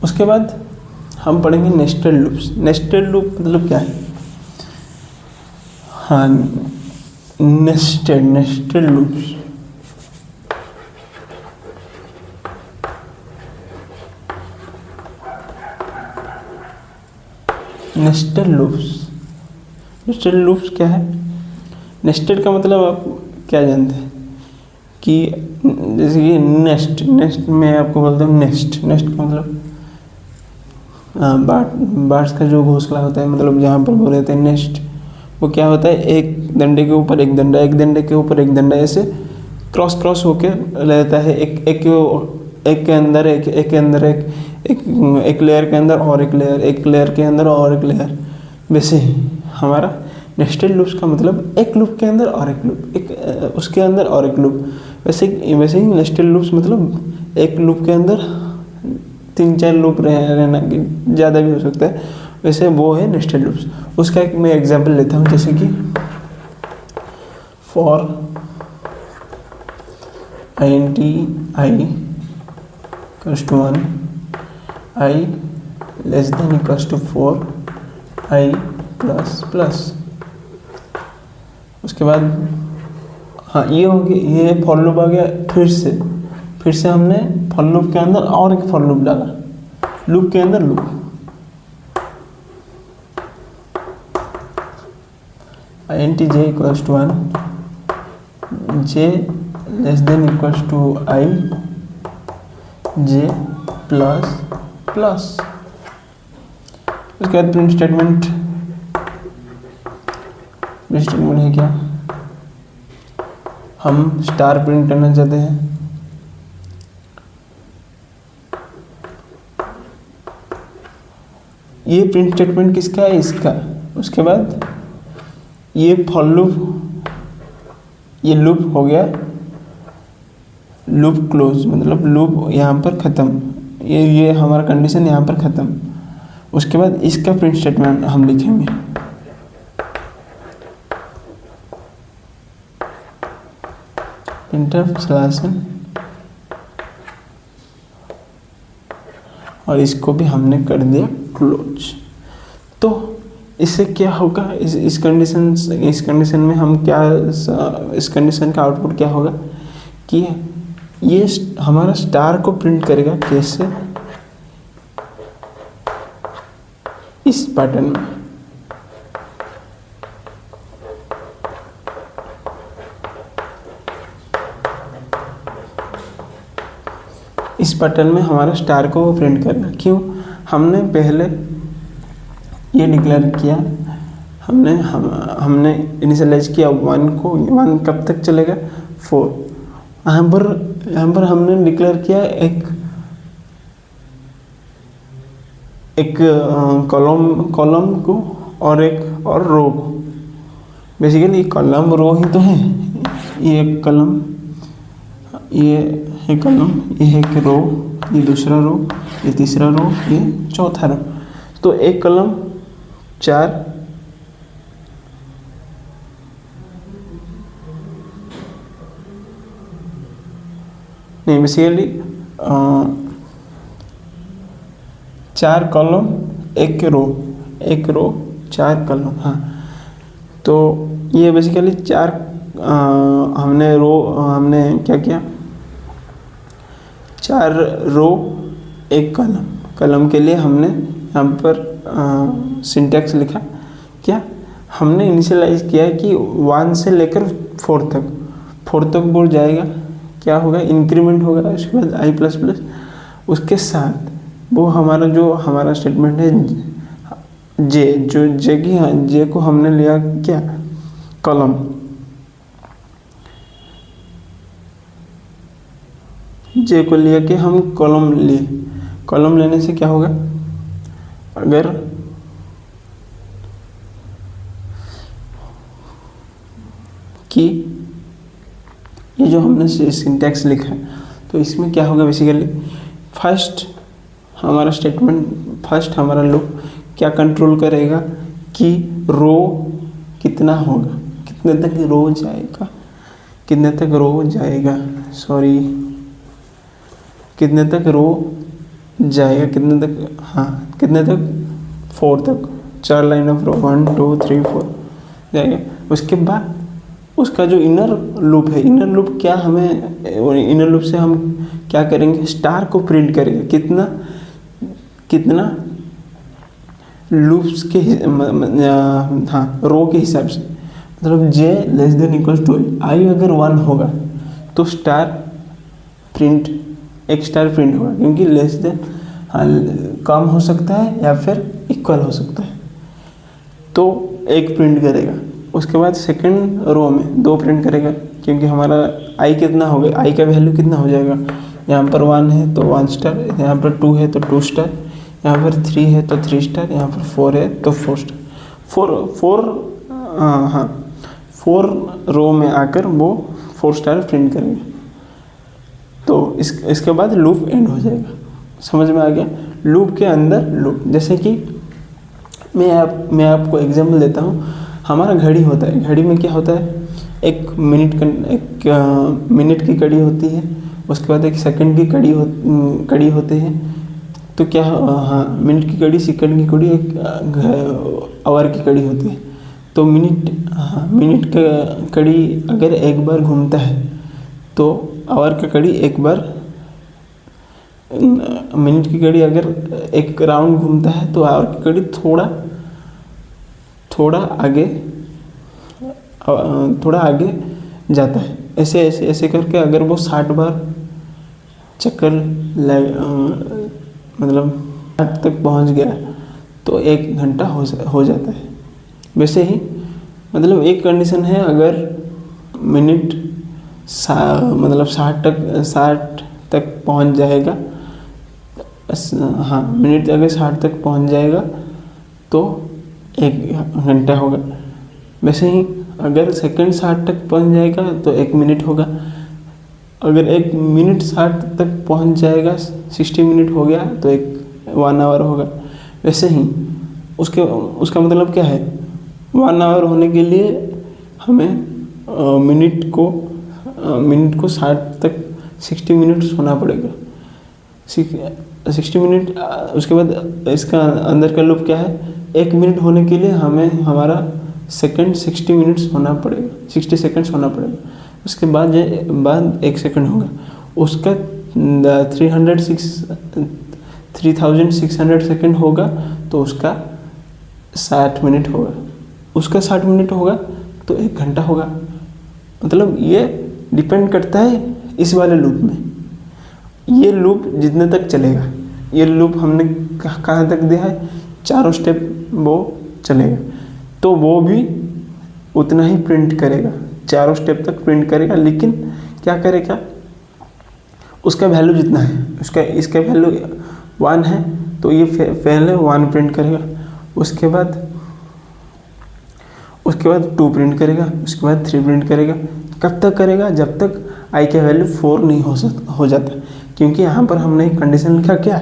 Speaker 1: उसके बाद हम पढ़ेंगे नेस्टेड लूप्स। नेस्टेड लूप मतलब क्या है। हाँ, नेस्टेड लूप्स नेस्टेड लूप्स क्या है। नेस्टेड का मतलब आप क्या जानते हैं कि जैसे कि नेस्ट में आपको बोलते हैं नेस्ट का मतलब बार्ड्स का जो घोंसला होता है, मतलब जहाँ पर वो रहते हैं नेस्ट, वो क्या होता है, एक डंडे के ऊपर एक डंडा, एक डंडे के ऊपर एक डंडा, ऐसे क्रॉस होके रहता है। एक के अंदर एक लेयर के अंदर और एक लेयर, एक लेयर के अंदर और एक लेयर। वैसे ही हमारा नेस्टेड लूप्स का मतलब एक लूप के अंदर और एक लूप, एक उसके अंदर और एक लूप। वैसे ही नेस्टेड लूप्स मतलब एक लूप के अंदर 3-4 लूप रहना, ज़्यादा भी हो सकता है। वैसे वो है नेस्टेड लूप्स। उसका एक मैं एग्जांपल लेता हूँ, जैसे कि for int i = 1, i <= 4, i ++। उसके बाद हाँ, ये हो गया, ये फॉर लूप आ गया। फिर से हमने फॉर लूप के अंदर और एक फॉर लूप डाला, लूप के अंदर loop. int j = 1, j <= i, j ++। उसके बाद प्रिंट स्टेटमेंट है क्या, हम स्टार प्रिंट करना चाहते हैं। ये प्रिंट स्टेटमेंट किसका है, इसका। उसके बाद ये फॉर लूप, ये लूप हो गया, लूप क्लोज मतलब लूप यहाँ पर ख़त्म, ये हमारा कंडीशन यहाँ पर ख़त्म। उसके बाद इसका प्रिंट स्टेटमेंट हम लिखेंगे, printf/n, और इसको भी हमने कर दिया क्लोज। तो इससे क्या होगा, इस कंडीशन में हम क्या, इस कंडीशन का आउटपुट क्या होगा कि ये हमारा स्टार को प्रिंट करेगा कैसे, इस पैटर्न में। इस पैटर्न में हमारा स्टार को वो प्रिंट करना। क्यों, हमने पहले ये डिक्लेयर किया, हमने इनिशियलाइज किया 1 को, 1 कब तक चलेगा 4। यहाँ पर हमने डिक्लेयर किया एक कॉलम को और एक और रो को। बेसिकली कॉलम रो ही तो है, ये एक कॉलम, ये एक कॉलम, ये एक रो, ये दूसरा रो, ये तीसरा रो, ये चौथा रो। तो एक कॉलम 4 नहीं, बेसिकली 4 कॉलम एक रो 4 कॉलम। हाँ, तो ये बेसिकली 4 हमने क्या किया, 4 रो एक कॉलम के लिए हमने यहाँ पर सिंटैक्स लिखा। क्या हमने इनिशियलाइज किया कि 1 से लेकर 4 तक बोल जाएगा, क्या होगा, इंक्रीमेंट होगा, उसके बाद आई प्लस प्लस, उसके साथ वो हमारा स्टेटमेंट है जे को हमने लिया क्या, कॉलम। जे को लिया कि हम कॉलम लेने से क्या होगा, अगर कि ये जो हमने सिंटैक्स लिखा है, तो इसमें क्या होगा, बेसिकली फर्स्ट हमारा लूप क्या कंट्रोल करेगा कि रो कितना होगा, कितने तक रो जाएगा, कितने तक 4 तक, 4 लाइन ऑफ रो, 1 2 3 4 जाएगा। उसके बाद उसका जो इनर लूप है, इनर लूप से हम क्या करेंगे, स्टार को प्रिंट करेंगे, कितना लूप्स के रो के हिसाब से, मतलब j less than equal to i अगर 1 होगा तो एक स्टार प्रिंट होगा, क्योंकि लेस देन कम हो सकता है या फिर इक्वल हो सकता है, तो एक प्रिंट करेगा। उसके बाद सेकंड रो में 2 प्रिंट करेगा, क्योंकि हमारा आई कितना होगा, आई का वैल्यू कितना हो जाएगा, यहाँ पर 1 है तो 1 स्टार, यहाँ पर 2 है तो 2 स्टार, यहाँ पर 3 है तो 3 स्टार, यहाँ पर 4 है तो 4 स्टार। 4 रो में आकर वो 4 स्टार प्रिंट करेंगे। तो इसके बाद लूप एंड हो जाएगा। समझ में आ गया? लूप के अंदर लूप, जैसे कि मैं आपको एग्जांपल देता हूँ। हमारा घड़ी होता है, घड़ी में क्या होता है, एक मिनट की कड़ी होती है, उसके बाद एक सेकंड की कड़ी होते हैं। तो क्या, मिनट की कड़ी, सेकंड की कड़ी, एक आवर की कड़ी होती है। तो मिनट का कड़ी अगर एक बार घूमता है तो आवर का कड़ी एक बार, मिनट की कड़ी अगर एक राउंड घूमता है तो आवर की कड़ी थोड़ा आगे जाता है। ऐसे करके अगर वो 60 बार चक्कर मतलब 60 तक पहुंच गया तो 1 घंटा हो जाता है। वैसे ही मतलब एक कंडीशन है, अगर मिनट 60 तक पहुंच जाएगा, मिनट अगर 60 तक पहुंच जाएगा तो 1 घंटा होगा। वैसे ही अगर सेकंड 60 तक पहुंच जाएगा तो 1 मिनट होगा। अगर 1 मिनट 60 तक पहुंच जाएगा, 60 मिनट हो गया तो 1 आवर होगा। वैसे ही उसका मतलब क्या है, 1 आवर होने के लिए हमें मिनट को 60 तक 60 मिनट सोना पड़ेगा। 60 मिनट। उसके बाद इसका अंदर का लूप क्या है, 1 मिनट होने के लिए हमें हमारा सेकंड 60 मिनट्स होना पड़ेगा, 60 सेकंड्स होना पड़ेगा। उसके बाद 1 सेकंड होगा, उसका 3600 सेकंड होगा तो उसका 60 मिनट होगा। उसका 60 मिनट होगा तो 1 घंटा होगा। मतलब ये डिपेंड करता है इस वाले लूप में। ये लूप जितने तक चलेगा, ये लूप हमने कहाँ तक दिया है, 4 स्टेप वो चलेगा। तो वो भी उतना ही प्रिंट करेगा, चारों स्टेप तक प्रिंट करेगा, लेकिन क्या करेगा, उसका वैल्यू जितना है, इसका वैल्यू 1 है तो ये पहले 1 प्रिंट करेगा, उसके बाद 2 प्रिंट करेगा, उसके बाद 3 प्रिंट करेगा। कब तक करेगा? जब तक आई का वैल्यू 4 नहीं हो जाता, क्योंकि यहाँ पर हमने एक कंडीशन लिखा क्या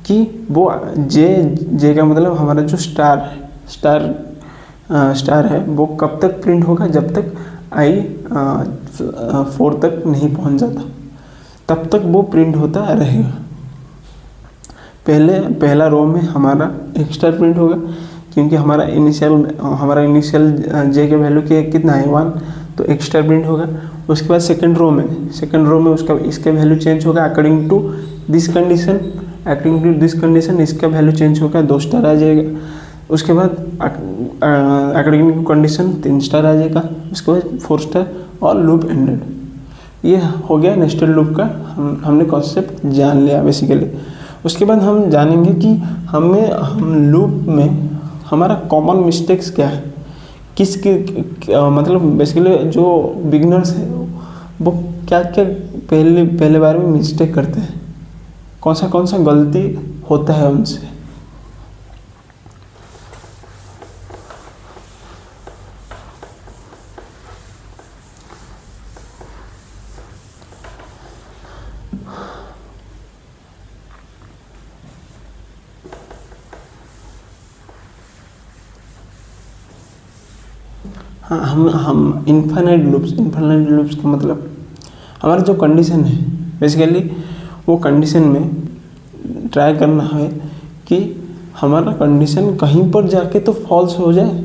Speaker 1: कि वो जे का मतलब हमारा जो स्टार है वो कब तक प्रिंट होगा, जब तक आई 4 तक नहीं पहुँच जाता, तब तक वो प्रिंट होता रहेगा। पहला रो में हमारा एक स्टार प्रिंट होगा, क्योंकि हमारा इनिशियल जे के वैल्यू कितना है 1, तो एक स्टार प्रिंट होगा। उसके बाद सेकंड रो में इसका वैल्यू चेंज होगा अकॉर्डिंग टू दिस कंडीशन, इसका वैल्यू चेंज होगा, 2 स्टार आ जाएगा। उसके बाद अकॉर्डिंग टू कंडीशन 3 स्टार आ जाएगा, उसके बाद 4 स्टार और लूप एंडेड। ये हो गया नेस्टेड लूप का हमने कॉन्सेप्ट जान लिया बेसिकली। उसके बाद हम जानेंगे कि हम लूप में हमारा कॉमन मिस्टेक्स क्या है, मतलब बेसिकली जो बिगिनर्स हैं वो क्या पहले बार में मिस्टेक करते हैं, कौन सा गलती होता है उनसे। हाँ, हम इन्फाइनाइट लूप्स का मतलब हमारा जो कंडीशन है, बेसिकली वो कंडीशन में ट्राई करना है कि हमारा कंडीशन कहीं पर जाके तो फॉल्स हो जाए।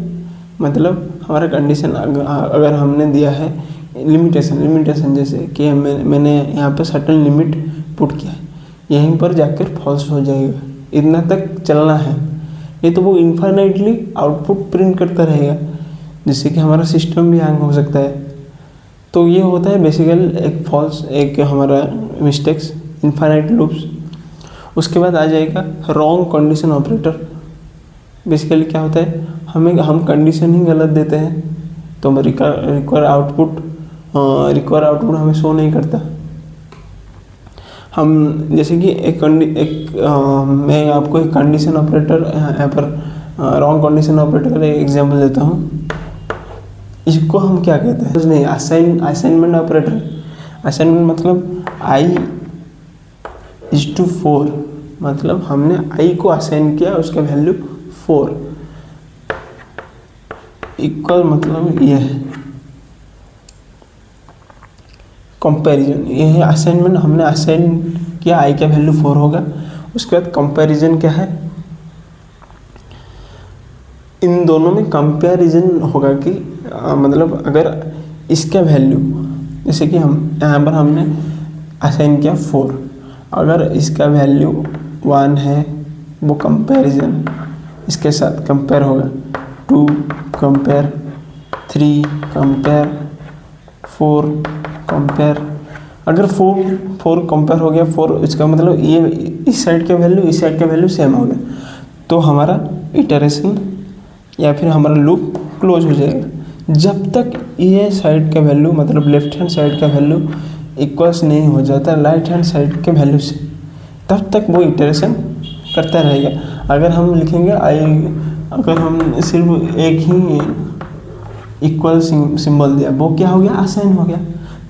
Speaker 1: मतलब हमारा कंडीशन अगर हमने दिया है लिमिटेशन जैसे कि मैंने यहाँ पे सर्टेन लिमिट पुट किया है, यहीं पर जाकर फॉल्स हो जाएगा, इतना तक चलना है। ये तो वो इन्फाइनाइटली आउटपुट प्रिंट करता रहेगा, जिससे कि हमारा सिस्टम भी हैंग हो सकता है। तो ये होता है बेसिकली एक हमारा मिस्टेक्स इन्फाइनाइट लूप्स। उसके बाद आ जाएगा रॉन्ग कंडीशन ऑपरेटर। बेसिकली क्या होता है, हम कंडीशन ही गलत देते हैं तो हम रिक्वायर आउटपुट हमें शो नहीं करता। हम जैसे कि मैं आपको एक कंडीशन ऑपरेटर यहाँ पर रॉन्ग कंडीशन ऑपरेटर का एक एग्जांपल देता हूँ। इसको हम क्या कहते हैं, नहीं, असाइनमेंट ऑपरेटर। असाइनमेंट मतलब i=4, मतलब हमने i को असाइन किया, उसका वैल्यू 4 इक्वल, मतलब ये है कंपैरिजन। ये है असाइनमेंट, हमने असाइन किया i का वैल्यू 4 होगा। उसके बाद कंपैरिजन क्या है, इन दोनों में कंपैरिजन होगा कि मतलब अगर इसका वैल्यू, जैसे कि यहाँ पर हमने असाइन किया 4, अगर इसका वैल्यू 1 है, वो कंपैरिजन इसके साथ कंपेयर होगा, 2 कंपेयर, 3 कंपेयर, 4 कंपेयर। अगर 4 कंपेयर हो गया 4, इसका मतलब ये इस साइड का वैल्यू सेम हो गया, तो हमारा इटरेशन या फिर हमारा लूप क्लोज हो जाएगा। जब तक ये साइड का वैल्यू, मतलब लेफ्ट हैंड साइड का वैल्यू इक्वल्स नहीं हो जाता राइट हैंड साइड के वैल्यू से, तब तक वो इटरेशन करता रहेगा। अगर हम लिखेंगे अगर हम सिर्फ एक ही इक्वल सिंबल दिया, वो क्या हो गया, असाइन हो गया,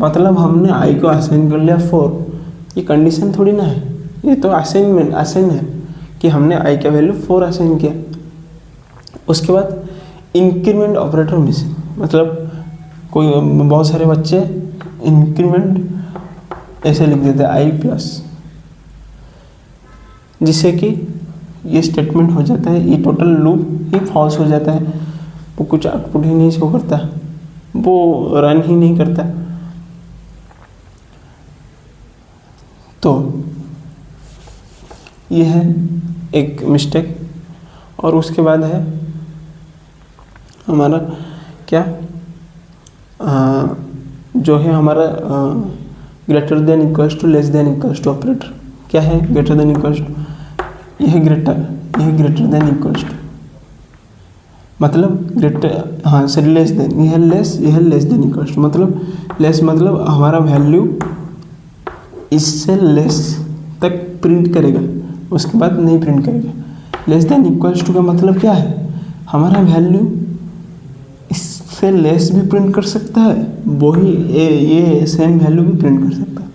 Speaker 1: मतलब हमने i को असाइन कर लिया 4। ये कंडीशन थोड़ी ना है, ये तो असाइन है कि हमने i का वैल्यू 4 असाइन किया। उसके बाद इंक्रीमेंट ऑपरेटर मिसिंग, मतलब बहुत सारे बच्चे इंक्रीमेंट ऐसे लिख देते हैं i+, जिससे कि ये स्टेटमेंट हो जाता है, ये टोटल लूप ही फॉल्स हो जाता है, वो कुछ आउटपुट ही नहीं शो करता, वो रन ही नहीं करता। तो ये है एक मिस्टेक। और उसके बाद है हमारा क्या, जो है हमारा greater than equals to less than equals to operator. क्या है ग्रेटर देन इक्वल्स टू, यह ग्रेटर देन इक्वल्स टू, मतलब ग्रेटर, हाँ सर, लेस देन, यह लेस देन इक्वल्स टू, मतलब लेस मतलब हमारा वैल्यू इससे लेस तक प्रिंट करेगा, उसके बाद नहीं प्रिंट करेगा। लेस देन इक्वल्स टू का मतलब क्या है, हमारा वैल्यू इससे लेस भी प्रिंट कर सकता है, वही ये सेम वैल्यू भी प्रिंट कर सकता है।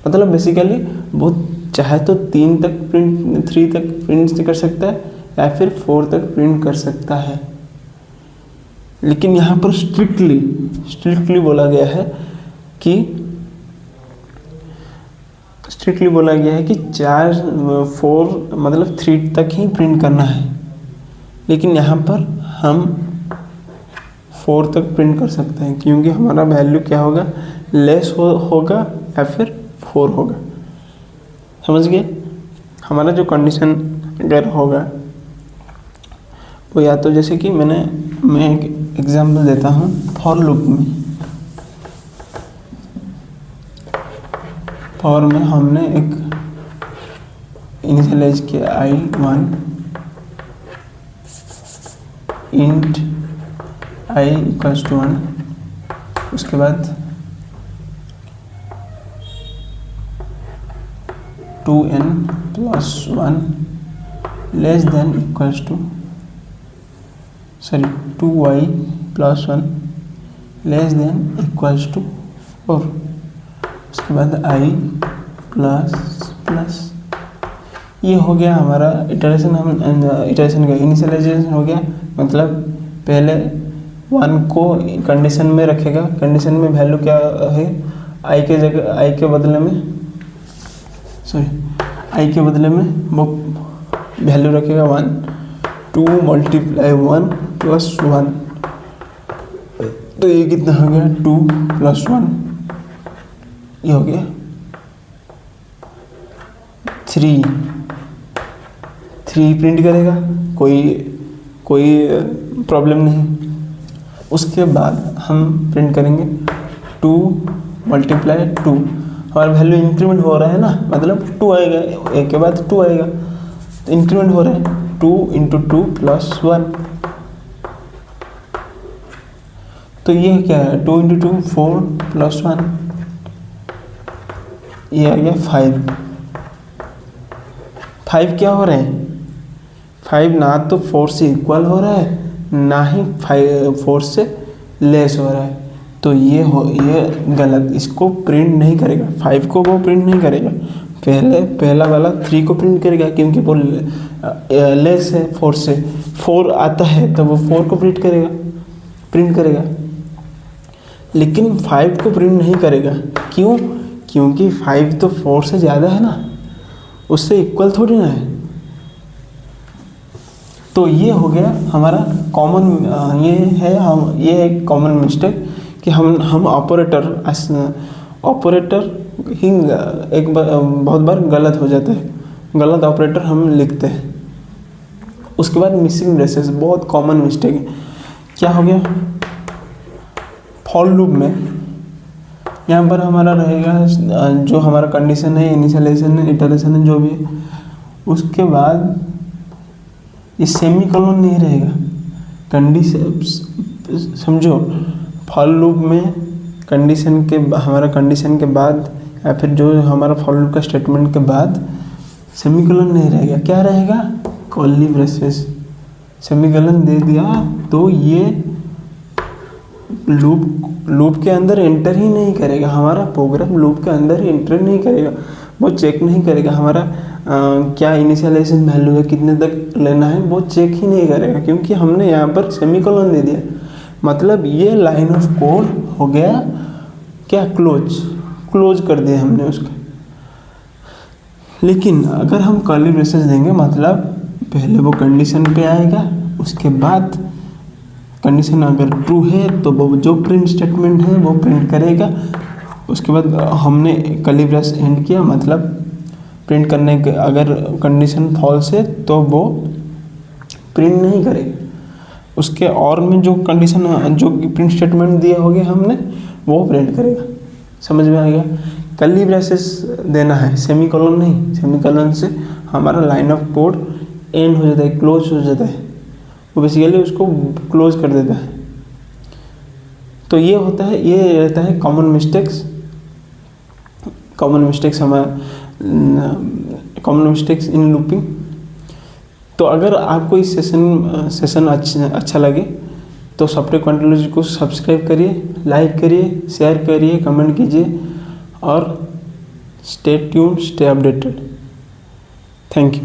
Speaker 1: मतलब बेसिकली वो चाहे तो 3 तक प्रिंट, 3 तक प्रिंट कर सकता है या फिर 4 तक प्रिंट कर सकता है। लेकिन यहाँ पर स्ट्रिक्टली बोला गया है कि 4 मतलब 3 तक ही प्रिंट करना है। लेकिन यहाँ पर हम 4 तक प्रिंट कर सकते हैं, क्योंकि हमारा वैल्यू क्या होगा, लेस होगा या फिर 4 होगा। समझ गए? हमारा जो कंडीशन अगर होगा वो या तो जैसे कि मैं एक एग्जांपल देता हूँ फॉर लूप में। फॉर में हमने एक इनिशियलाइज किया i1 int i equals to 1, उसके बाद 2n plus 1 less than equals to 2y plus 1 less than equals to 4, उसके बाद i प्लस ये हो गया हमारा इटरेशन। हम इटरेशन का इनिशियलाइजेशन हो गया, मतलब पहले 1 को कंडीशन में रखेगा। कंडीशन में वैल्यू क्या है, i के जगह, i के बदले में वो वैल्यू रखेगा 1, 2 मल्टीप्लाई 1 प्लस 1, तो ये कितना हो गया 2 प्लस 1, ये हो गया 3 प्रिंट करेगा, कोई प्रॉब्लम नहीं। उसके बाद हम प्रिंट करेंगे 2 मल्टीप्लाई 2, हमारा वैल्यू इंक्रीमेंट हो रहा है ना, मतलब 2 आएगा, एक के बाद 2 आएगा, तो इंक्रीमेंट हो रहा है 2 इंटू 2 प्लस 1, तो ये क्या है 2 इंटू 2 4 प्लस 1, ये आ गया 5 क्या हो रहे हैं, 5 ना तो 4 से इक्वल हो रहा है ना ही 4 से लेस हो रहा है, तो ये गलत, इसको प्रिंट नहीं करेगा। 5 को वो प्रिंट नहीं करेगा, पहला वाला 3 को प्रिंट करेगा, क्योंकि वो लेस है 4 से, 4 आता है तो वो 4 को प्रिंट करेगा। लेकिन 5 को प्रिंट नहीं करेगा, क्यों? क्योंकि 5 तो 4 से ज़्यादा है ना, उससे इक्वल थोड़ी ना है। तो ये हो गया हमारा कॉमन, ये एक कॉमन मिस्टेक कि हम ऑपरेटर ही एक बहुत बार गलत हो जाता है, गलत ऑपरेटर हम लिखते हैं। उसके बाद मिसिंग ब्रेसेस बहुत कॉमन मिस्टेक है। क्या हो गया, फॉर लूप में यहाँ पर हमारा रहेगा जो हमारा कंडीशन है, इनिशियलाइजेशन है, इटरेशन है, जो भी है, उसके बाद ये सेमीकोलन नहीं रहेगा। कंडीशन समझो, फॉर लूप में हमारा कंडीशन के बाद या फिर जो हमारा फॉर लूप का स्टेटमेंट के बाद सेमीकोलन नहीं रहेगा, क्या रहेगा, कर्ली ब्रेसेस। सेमीकोलन दे दिया तो ये लूप के अंदर एंटर ही नहीं करेगा, हमारा प्रोग्राम लूप के अंदर ही एंटर नहीं करेगा, वो चेक नहीं करेगा हमारा क्या इनिशियलाइजेशन वैल्यू है, कितने तक लेना है, वो चेक ही नहीं करेगा, क्योंकि हमने यहाँ पर सेमीकोलन दे दिया। मतलब ये लाइन ऑफ कोड हो गया क्या, क्लोज कर दिया हमने उसका। लेकिन अगर हम कर्ली ब्रेसेस देंगे, मतलब पहले वो कंडीशन पे आएगा, उसके बाद कंडीशन अगर ट्रू है तो वो जो प्रिंट स्टेटमेंट है वो प्रिंट करेगा। उसके बाद हमने कर्ली ब्रेस एंड किया, मतलब प्रिंट करने के, अगर कंडीशन फॉल्स है तो वो प्रिंट नहीं करेगा। उसके और में जो कंडीशन, जो प्रिंट स्टेटमेंट दिए होंगे हमने, वो प्रिंट करेगा। समझ में आ गया? कर्ली ब्रेसेस देना है, सेमीकोलन नहीं। सेमीकोलन से हमारा लाइन ऑफ कोड एंड हो जाता है, क्लोज हो जाता है। वो बेसिकली उसको क्लोज कर देता है। तो ये होता है, ये रहता है कॉमन मिस्टेक्स इन लूपिंग। तो अगर आपको इस सेशन अच्छा लगे तो सॉफ्टवेयर क्वांटोलॉजी को सब्सक्राइब करिए, लाइक करिए, शेयर करिए, कमेंट कीजिए और stay tuned, stay updated. Thank you.